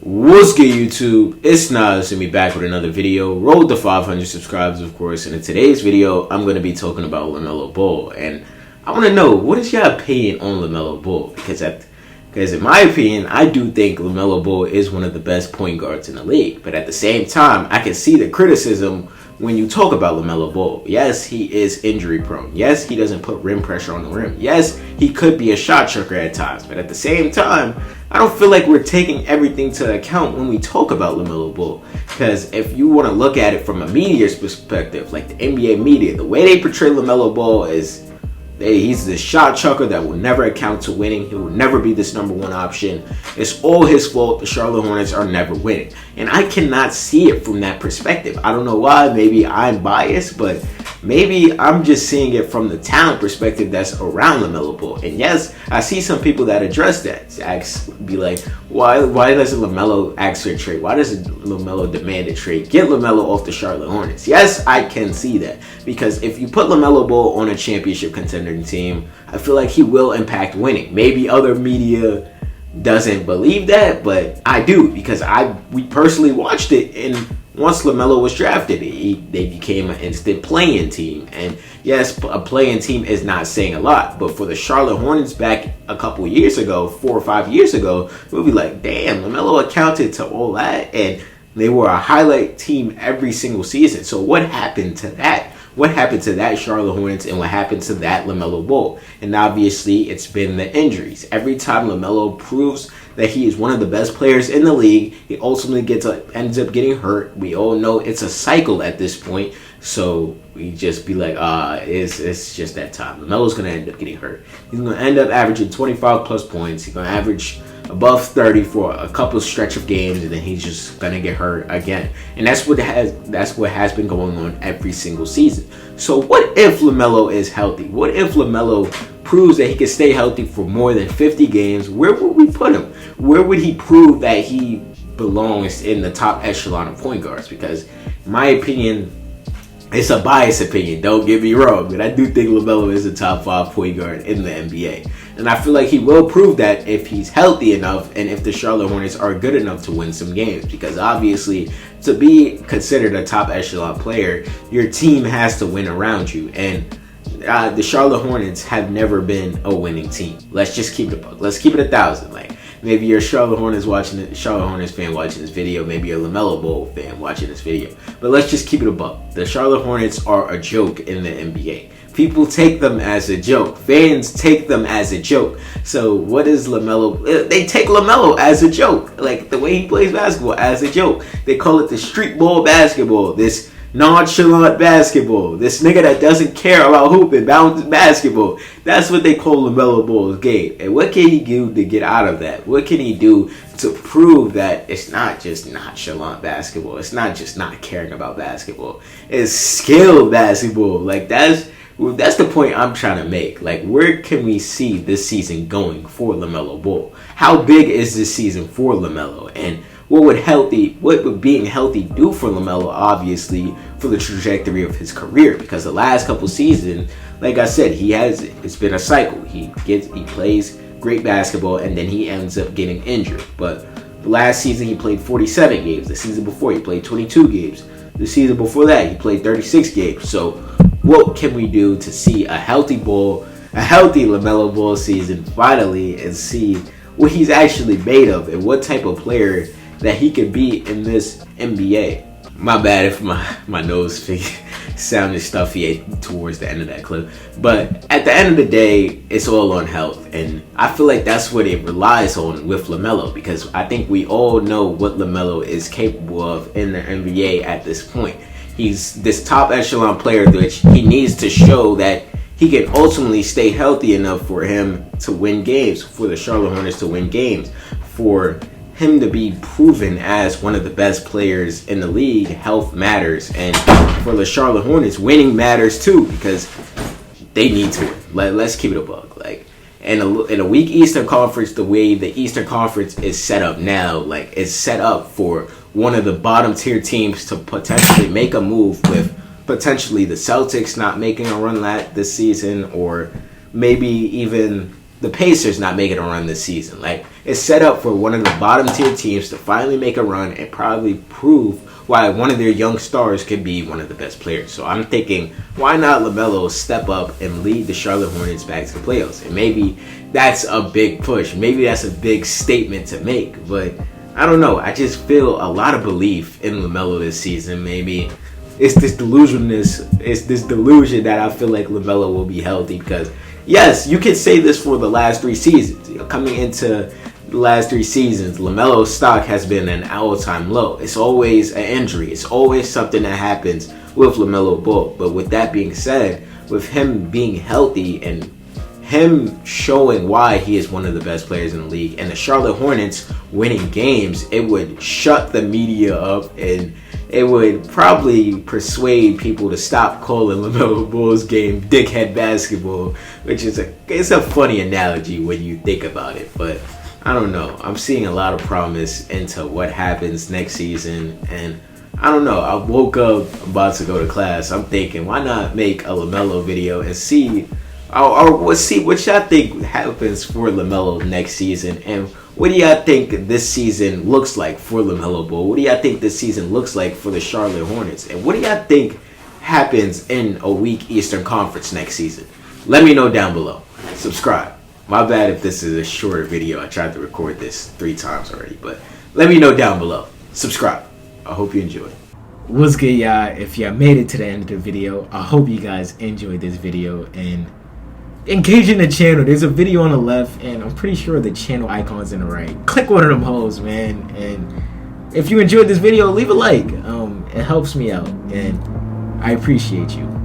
What's good, YouTube? It's Nas and me back with another video. Roll the 500 subscribers, of course. And in today's video, I'm going to be talking about Lamelo Ball. And I want to know, what is your opinion on Lamelo Ball? Because in my opinion, I do think Lamelo Ball is one of the best point guards in the league. But at the same time, I can see the criticism when you talk about Lamelo Ball. Yes, he is injury prone. Yes, he doesn't put rim pressure on the rim. Yes, he could be a shot chucker at times. But at the same time, I don't feel like we're taking everything to account when we talk about Lamelo Ball. Because if you want to look at it from a media's perspective, like the NBA media, the way they portray Lamelo Ball is he's the shot chucker that will never account to winning. He will never be this number one option. It's all his fault. The Charlotte Hornets are never winning. And I cannot see it from that perspective. I don't know why. Maybe I'm biased, but maybe I'm just seeing it from the talent perspective that's around Lamelo Ball. And yes, I see some people that address that. Be like, why doesn't Lamelo ask for a trade? Why doesn't Lamelo demand a trade? Get Lamelo off the Charlotte Hornets. Yes, I can see that. Because if you put Lamelo Ball on a championship contender team, I feel like he will impact winning. Maybe other media doesn't believe that, but I do, because we personally watched it, and once Lamelo was drafted, they became an instant play-in team. And yes, a play-in team is not saying a lot, but for the Charlotte Hornets back a couple years ago, 4 or 5 years ago, we'll be like, damn, Lamelo accounted to all that, and they were a highlight team every single season. So what happened to that? What happened to that Charlotte Hornets, and what happened to that Lamelo Ball? And obviously, it's been the injuries. Every time Lamelo proves that he is one of the best players in the league, he ultimately ends up getting hurt. We all know it's a cycle at this point. So we just be like, it's just that time. Lamelo's going to end up getting hurt. He's going to end up averaging 25 plus points. He's going to average above 30 for a couple stretch of games, and then he's just gonna get hurt again. And that's what has been going on every single season. So what if Lamelo is healthy? What if Lamelo proves that he can stay healthy for more than 50 games? Where would we put him? Where would he prove that he belongs in the top echelon of point guards? Because in my opinion, it's a biased opinion, don't get me wrong, but I do think Lamelo is a top 5 point guard in the NBA. And I feel like he will prove that if he's healthy enough, and if the Charlotte Hornets are good enough to win some games. Because obviously, to be considered a top echelon player, your team has to win around you. And the Charlotte Hornets have never been a winning team. Let's just keep it a buck. Let's keep it 1,000. Like, maybe you're a Charlotte Hornets fan watching this video. Maybe you're a Lamelo Ball fan watching this video. But let's just keep it a buck. The Charlotte Hornets are a joke in the NBA. People take them as a joke. Fans take them as a joke. So what is Lamelo? They take Lamelo as a joke. Like the way he plays basketball as a joke. They call it the street ball basketball. This nonchalant basketball. This nigga that doesn't care about hooping, bounce basketball. That's what they call Lamelo Ball's game. And what can he do to get out of that? What can he do to prove that it's not just nonchalant basketball? It's not just not caring about basketball. It's skilled basketball. Like that's the point I'm trying to make. Like, where can we see this season going for Lamelo Ball? How big is this season for Lamelo? And what would being healthy do for Lamelo, obviously, for the trajectory of his career? Because the last couple seasons, like I said, it's been a cycle. He plays great basketball, and then he ends up getting injured. But the last season, he played 47 games. The season before, he played 22 games. The season before that, he played 36 games. So what can we do to see a healthy Lamelo Ball season finally, and see what he's actually made of and what type of player that he could be in this NBA? My bad if my nose sounded stuffy towards the end of that clip. But at the end of the day, it's all on health. And I feel like that's what it relies on with Lamelo, because I think we all know what Lamelo is capable of in the NBA at this point. He's this top echelon player, which he needs to show that he can ultimately stay healthy enough for him to win games, for the Charlotte Hornets to win games, for him to be proven as one of the best players in the league. Health matters, and for the Charlotte Hornets, winning matters too, because they need to win. Let's keep it a buck. Like, in a weak Eastern Conference, the way the Eastern Conference is set up now, like, it's set up for one of the bottom tier teams to potentially make a move, with potentially the Celtics not making a run this season, or maybe even the Pacers not making a run this season. Like, it's set up for one of the bottom tier teams to finally make a run and probably prove why one of their young stars could be one of the best players. So I'm thinking, why not Lamelo step up and lead the Charlotte Hornets back to the playoffs? And maybe that's a big push. Maybe that's a big statement to make. But I don't know. I just feel a lot of belief in Lamelo this season. Maybe it's this delusion that I feel like Lamelo will be healthy, because yes, you could say this for the last 3 seasons. Coming into the last 3 seasons, LaMelo's stock has been an all-time low. It's always an injury. It's always something that happens with LaMelo Ball. But with that being said, with him being healthy and him showing why he is one of the best players in the league, and the Charlotte Hornets winning games, it would shut the media up, and it would probably persuade people to stop calling LaMelo Ball's game dickhead basketball, which is it's a funny analogy when you think about it. But I don't know. I'm seeing a lot of promise into what happens next season, and I don't know. I woke up about to go to class. I'm thinking, why not make a LaMelo video and see, or we'll see what y'all think happens for LaMelo next season, and what do y'all think this season looks like for LaMelo Ball? What do y'all think this season looks like for the Charlotte Hornets? And what do y'all think happens in a weak Eastern Conference next season? Let me know down below. Subscribe. My bad if this is a shorter video. I tried to record this 3 times already, but let me know down below. Subscribe. I hope you enjoyed. What's good, y'all? If y'all made it to the end of the video, I hope you guys enjoyed this video and engage in the channel. There's a video on the left, and I'm pretty sure the channel icon's in the right. Click one of them hoes, man. And if you enjoyed this video, leave a like. It helps me out, and I appreciate you.